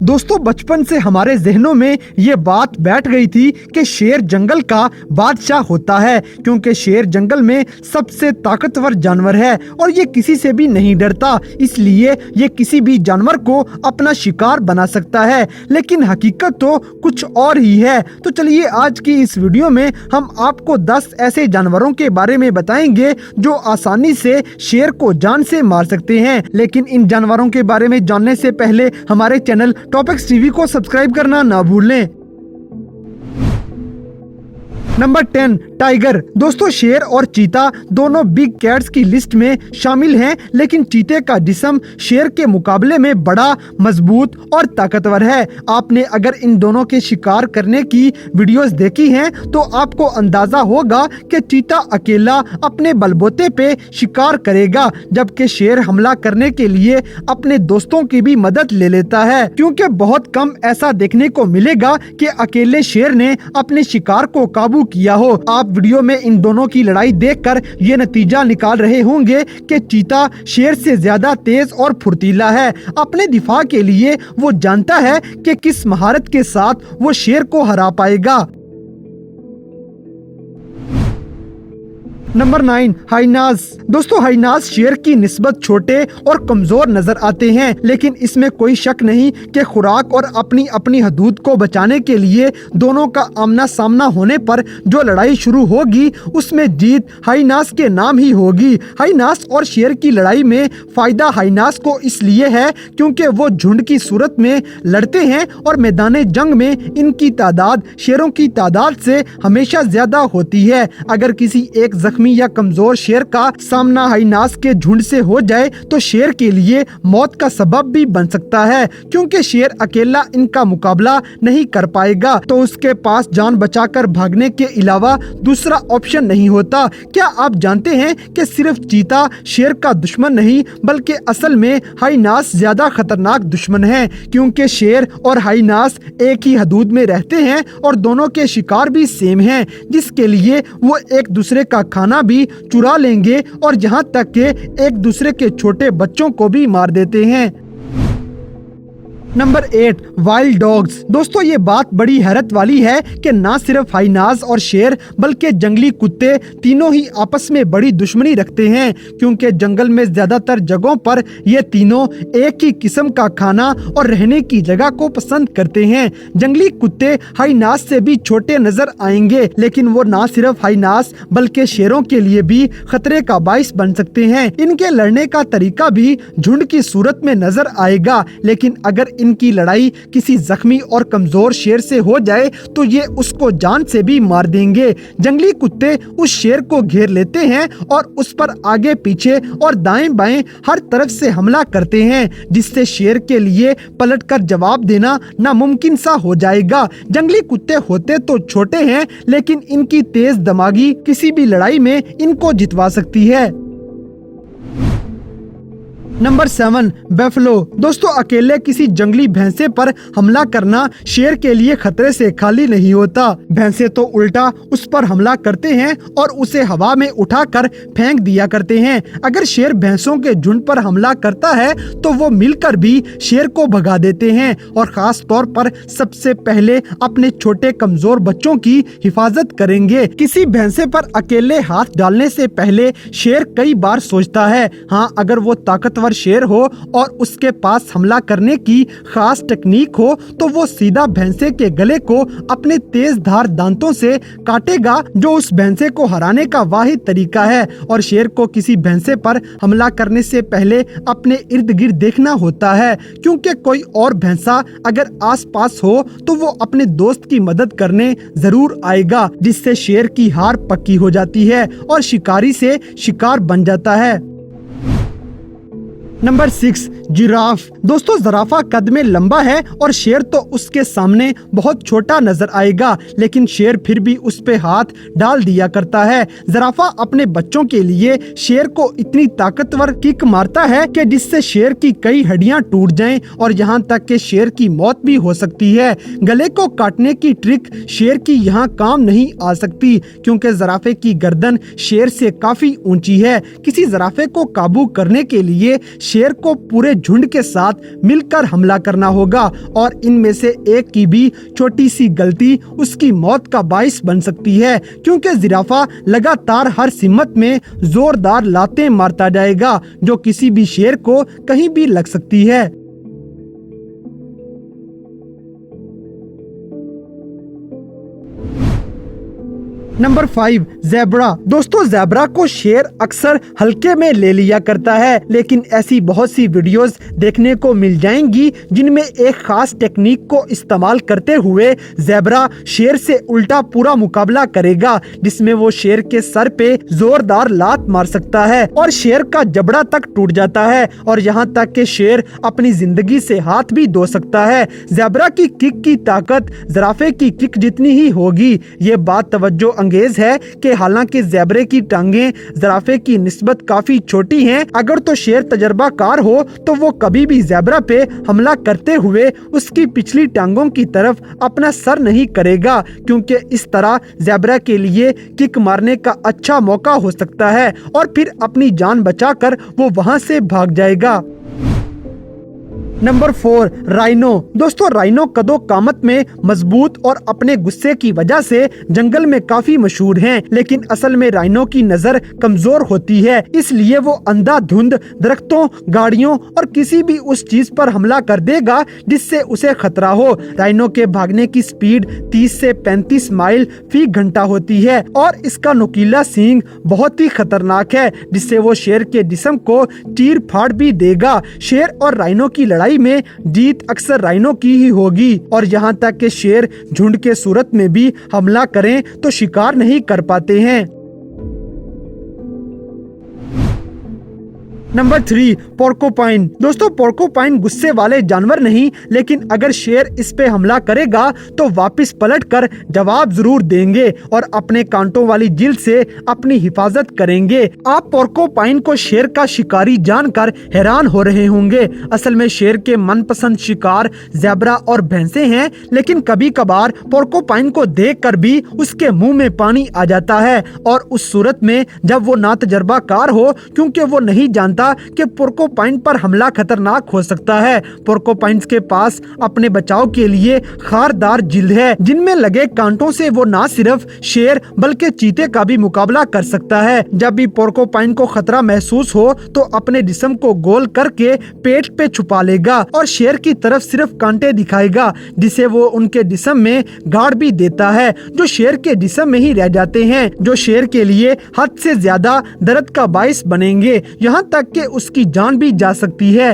दोस्तों बचपन से हमारे जहनों में ये बात बैठ गई थी कि शेर जंगल का बादशाह होता है, क्योंकि शेर जंगल में सबसे ताकतवर जानवर है और ये किसी से भी नहीं डरता, इसलिए ये किसी भी जानवर को अपना शिकार बना सकता है। लेकिन हकीकत तो कुछ और ही है। तो चलिए आज की इस वीडियो में हम आपको 10 ऐसे जानवरों के बारे में बताएंगे जो आसानी से शेर को जान से मार सकते हैं। लेकिन इन जानवरों के बारे में जानने से पहले हमारे चैनल टॉपिक्स टीवी को सब्सक्राइब करना ना भूलें। Number 10 tiger. दोस्तों शेर और चीता दोनों बिग कैट्स की लिस्ट में शामिल हैं, लेकिन चीते का जिस्म शेर के मुकाबले में बड़ा, मजबूत और ताकतवर है। आपने अगर इन दोनों के शिकार करने की वीडियोस देखी हैं तो आपको अंदाजा होगा कि चीता अकेला अपने बलबूते पे शिकार करेगा, जबकि शेर हमला करने के लिए अपने दोस्तों की भी मदद ले लेता है, क्योंकि बहुत कम ऐसा देखने को मिलेगा कि अकेले शेर ने अपने शिकार को काबू किया हो। आप वीडियो में इन दोनों की लड़ाई देखकर ये नतीजा निकाल रहे होंगे कि चीता शेर से ज्यादा तेज और फुर्तीला है। अपने दिफा के लिए वो जानता है कि किस महारत के साथ वो शेर को हरा पाएगा। Number 9 hyenas. दोस्तों हाइनास शेर की निस्बत छोटे और कमजोर नजर आते हैं, लेकिन इसमें कोई शक नहीं कि खुराक और अपनी अपनी हदूद को बचाने के लिए दोनों का आमना सामना होने पर जो लड़ाई शुरू होगी उसमें जीत हाइनास के नाम ही होगी। हाइनास और शेर की लड़ाई में फायदा हाइनास को इसलिए है क्योंकि वो झुंड की सूरत में लड़ते हैं और मैदान जंग में इनकी तादाद शेरों की तादाद से हमेशा ज्यादा होती है। अगर किसी एक जख्मी या कमजोर शेर का सामना हाइनास के झुंड से हो जाए तो शेर के लिए मौत का सबब भी बन सकता है, क्योंकि शेर अकेला इनका मुकाबला नहीं कर पाएगा, तो उसके पास जान बचाकर भागने के अलावा दूसरा ऑप्शन नहीं होता। क्या आप जानते हैं कि सिर्फ चीता शेर का दुश्मन नहीं बल्कि असल में हाइनास ज्यादा खतरनाक दुश्मन है, क्योंकि शेर और हाइनास एक ही हदूद में रहते हैं और दोनों के शिकार भी सेम हैं, जिसके लिए वो एक दूसरे का खाना भी चुरा लेंगे और यहाँ तक के एक दूसरे के छोटे बच्चों को भी मार देते हैं। Number 8 wild dogs. दोस्तों ये बात बड़ी हैरत वाली है कि ना सिर्फ हाइनास और शेर बल्कि जंगली कुत्ते तीनों ही आपस में बड़ी दुश्मनी रखते हैं, क्योंकि जंगल में ज्यादातर जगहों पर ये तीनों एक ही किस्म का खाना और रहने की जगह को पसंद करते हैं। जंगली कुत्ते हाइनास से भी छोटे नजर आएंगे, लेकिन वो ना सिर्फ हाइनास बल्कि शेरों के लिए भी खतरे का बाइस बन सकते हैं। इनके लड़ने का तरीका भी झुंड की सूरत में नजर आएगा, लेकिन अगर इनकी लड़ाई किसी जख्मी और कमजोर शेर से हो जाए तो ये उसको जान से भी मार देंगे। जंगली कुत्ते उस शेर को घेर लेते हैं और उस पर आगे पीछे और दाएं बाएं हर तरफ से हमला करते हैं, जिससे शेर के लिए पलटकर जवाब देना नामुमकिन सा हो जाएगा। जंगली कुत्ते होते तो छोटे हैं, लेकिन इनकी तेज दिमागी किसी भी लड़ाई में इनको जितवा सकती है। नंबर 7 बेफलो। दोस्तों अकेले किसी जंगली भैंसे पर हमला करना शेर के लिए खतरे से खाली नहीं होता। भैंसे तो उल्टा उस पर हमला करते हैं और उसे हवा में उठाकर फेंक दिया करते हैं। अगर शेर भैंसों के झुंड पर हमला करता है तो वो मिलकर भी शेर को भगा देते हैं और खास तौर पर सबसे पहले अपने छोटे कमजोर बच्चों की हिफाजत करेंगे। किसी भैंसे पर अकेले हाथ डालने से पहले शेर कई बार सोचता है। हाँ, अगर वो ताकतवर शेर हो और उसके पास हमला करने की खास टेक्निक हो तो वो सीधा भैंसे के गले को अपने तेज धार दांतों से काटेगा, जो उस भैंसे को हराने का वाहिद तरीका है। और शेर को किसी भैंसे पर हमला करने से पहले अपने इर्द गिर्द देखना होता है, क्योंकि कोई और भैंसा अगर आसपास हो तो वो अपने दोस्त की मदद करने जरूर आएगा, जिससे शेर की हार पक्की हो जाती है और शिकारी से शिकार बन जाता है। Number 6 giraffe. दोस्तों जराफा कद में लंबा है और शेर तो उसके सामने बहुत छोटा नजर आएगा, लेकिन शेर फिर भी उस पे हाथ डाल दिया करता है। जराफा अपने बच्चों के लिए शेर को इतनी ताकतवर किक मारता है कि जिससे शेर की कई हड्डियां टूट जाएं और यहाँ तक कि शेर की मौत भी हो सकती है। गले को काटने की ट्रिक शेर की यहाँ काम नहीं आ सकती, क्योंकि जराफे की गर्दन शेर से काफी ऊंची है। किसी जराफे को काबू करने के लिए शेर को पूरे झुंड के साथ मिलकर हमला करना होगा और इनमें से एक की भी छोटी सी गलती उसकी मौत का बाइस बन सकती है, क्योंकि जिराफा लगातार हर सिमत में जोरदार लातें मारता जाएगा जो किसी भी शेर को कहीं भी लग सकती है। Number 5, zebra. दोस्तों, ज़ेब्रा को शेर अक्सर हल्के में ले लिया करता है, लेकिन ऐसी बहुत सी वीडियोस देखने को मिल जाएंगी जिनमें एक खास टेक्निक को इस्तेमाल करते हुए ज़ेब्रा शेर से उल्टा पूरा मुकाबला करेगा, जिसमें वो शेर के सर पे जोरदार लात मार सकता है और शेर का जबड़ा तक टूट जाता है और यहाँ तक कि शेर अपनी जिंदगी से हाथ भी धो सकता है। ज़ेब्रा की किक की ताकत ज़राफे की किक जितनी ही होगी। ये बात तवज्जो अंगेज है कि हालांकि ज़ेब्रे की टांगें ज़राफे की निस्बत काफी छोटी हैं, अगर तो शेर तजर्बाकार हो तो वो कभी भी ज़ेब्रा पे हमला करते हुए उसकी पिछली टांगों की तरफ अपना सर नहीं करेगा, क्योंकि इस तरह ज़ेब्रा के लिए किक मारने का अच्छा मौका हो सकता है और फिर अपनी जान बचाकर वो वहां से भाग जाएगा। Number 4, rhino. दोस्तों, राइनो कदो कामत में मजबूत और अपने गुस्से की वजह से जंगल में काफी मशहूर हैं, लेकिन असल में राइनो की नजर कमजोर होती है, इसलिए वो अंधाधुंध दरख्तों, गाड़ियों और किसी भी उस चीज पर हमला कर देगा जिससे उसे खतरा हो। राइनो के भागने की स्पीड 30 से 35 माइल फी घंटा होती है और इसका नुकीला सींग बहुत ही खतरनाक है, जिससे वो शेर के जिस्म को चीर फाड़ भी देगा। शेर और राइनो की लड़ाई में जीत अक्सर राइनो की ही होगी और यहाँ तक कि शेर झुंड के सूरत में भी हमला करें तो शिकार नहीं कर पाते हैं। नंबर 3, पोर्कोपाइन। दोस्तों, पोर्कोपाइन गुस्से वाले जानवर नहीं, लेकिन अगर शेर इस पे हमला करेगा तो वापस पलटकर जवाब जरूर देंगे और अपने कांटों वाली जिल्द से अपनी हिफाजत करेंगे। आप पोर्कोपाइन को शेर का शिकारी जानकर हैरान हो रहे होंगे। असल में शेर के मनपसंद शिकार ज़ेब्रा और भैंसे हैं, लेकिन कभी कभार पोर्कोपाइन को देखकर भी उसके मुंह में पानी आ जाता है और उस सूरत में जब वो ना तजर्बाकार हो, क्योंकि वो नहीं जानता कि पोर्कोपाइन पर हमला खतरनाक हो सकता है। पोर्कोपाइन्स के पास अपने बचाव के लिए खारदार जिल्द है, जिनमें लगे कांटों से वो न सिर्फ शेर बल्कि चीते का भी मुकाबला कर सकता है। जब भी पोर्कोपाइन को खतरा महसूस हो तो अपने जिस्म को गोल करके पेट पे छुपा लेगा और शेर की तरफ सिर्फ कांटे दिखाएगा, जिसे वो उनके जिस्म में गाड़ भी देता है, जो शेर के जिस्म में ही रह जाते हैं, जो शेर के लिए हद से ज्यादा दर्द का बाइस बनेंगे, यहाँ तक कि उसकी जान भी जा सकती है।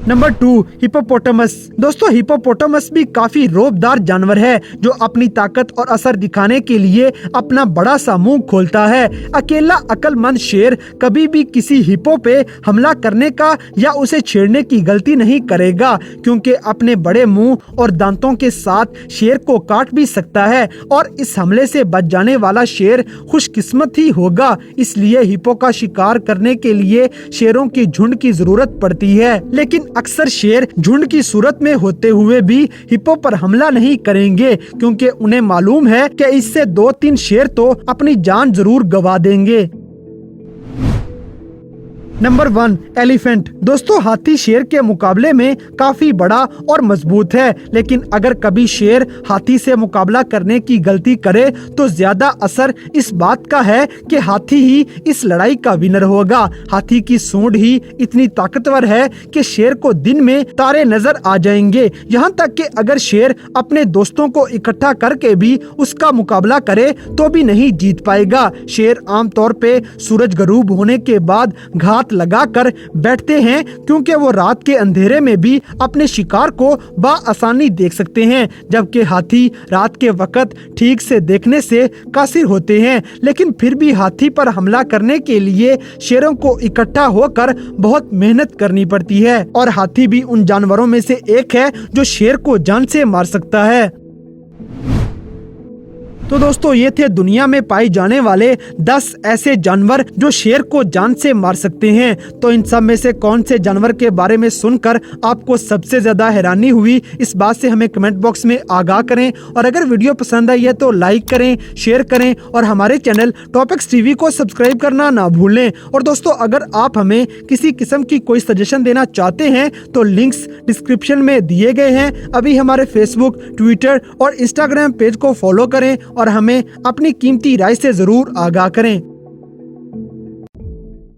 Number 2, hippopotamus. दोस्तों, हिप्पोपोटामस भी काफी रौबदार जानवर है जो अपनी ताकत और असर दिखाने के लिए अपना बड़ा सा मुंह खोलता है। अकेला अक्लमंद शेर कभी भी किसी हिप्पो पे हमला करने का या उसे छेड़ने की गलती नहीं करेगा, क्योंकि अपने बड़े मुंह और दांतों के साथ शेर को काट भी सकता है और इस हमले से बच जाने वाला शेर खुशकिस्मत ही होगा। इसलिए हिप्पो का शिकार करने के लिए शेरों की झुंड की जरूरत पड़ती है, लेकिन अक्सर शेर झुंड की सूरत में होते हुए भी हिप्पो पर हमला नहीं करेंगे, क्योंकि उन्हें मालूम है कि इससे 2-3 शेर तो अपनी जान जरूर गंवा देंगे। Number 1, elephant. दोस्तों, हाथी शेर के मुकाबले में काफी बड़ा और मजबूत है, लेकिन अगर कभी शेर हाथी से मुकाबला करने की गलती करे तो ज्यादा असर इस बात का है कि हाथी ही इस लड़ाई का विनर होगा। हाथी की सूंड ही इतनी ताकतवर है कि शेर को दिन में तारे नजर आ जाएंगे। यहाँ तक कि अगर शेर अपने दोस्तों को इकट्ठा करके भी उसका मुकाबला करे तो भी नहीं जीत पाएगा। शेर आमतौर पे सूरज गरूब होने के बाद घात लगाकर बैठते हैं, क्योंकि वो रात के अंधेरे में भी अपने शिकार को बआसानी देख सकते हैं, जबकि हाथी रात के वक्त ठीक से देखने से कासिर होते हैं। लेकिन फिर भी हाथी पर हमला करने के लिए शेरों को इकट्ठा होकर बहुत मेहनत करनी पड़ती है और हाथी भी उन जानवरों में से एक है जो शेर को जान से मार सकता है। तो दोस्तों ये थे दुनिया में पाए जाने वाले 10 ऐसे जानवर जो शेर को जान से मार सकते हैं। तो इन सब में से कौन से जानवर के बारे में सुनकर आपको सबसे ज्यादा हैरानी हुई, इस बात से हमें कमेंट बॉक्स में आगाह करें। और अगर वीडियो पसंद आई है तो लाइक करें, शेयर करें और हमारे चैनल टॉपिक्स टीवी को सब्सक्राइब करना ना भूलें। और दोस्तों अगर आप हमें किसी किस्म की कोई सजेशन देना चाहते हैं तो लिंक्स डिस्क्रिप्शन में दिए गए हैं। अभी हमारे फेसबुक, ट्विटर और इंस्टाग्राम पेज को फॉलो करें और हमें अपनी कीमती राय से जरूर आगाह करें।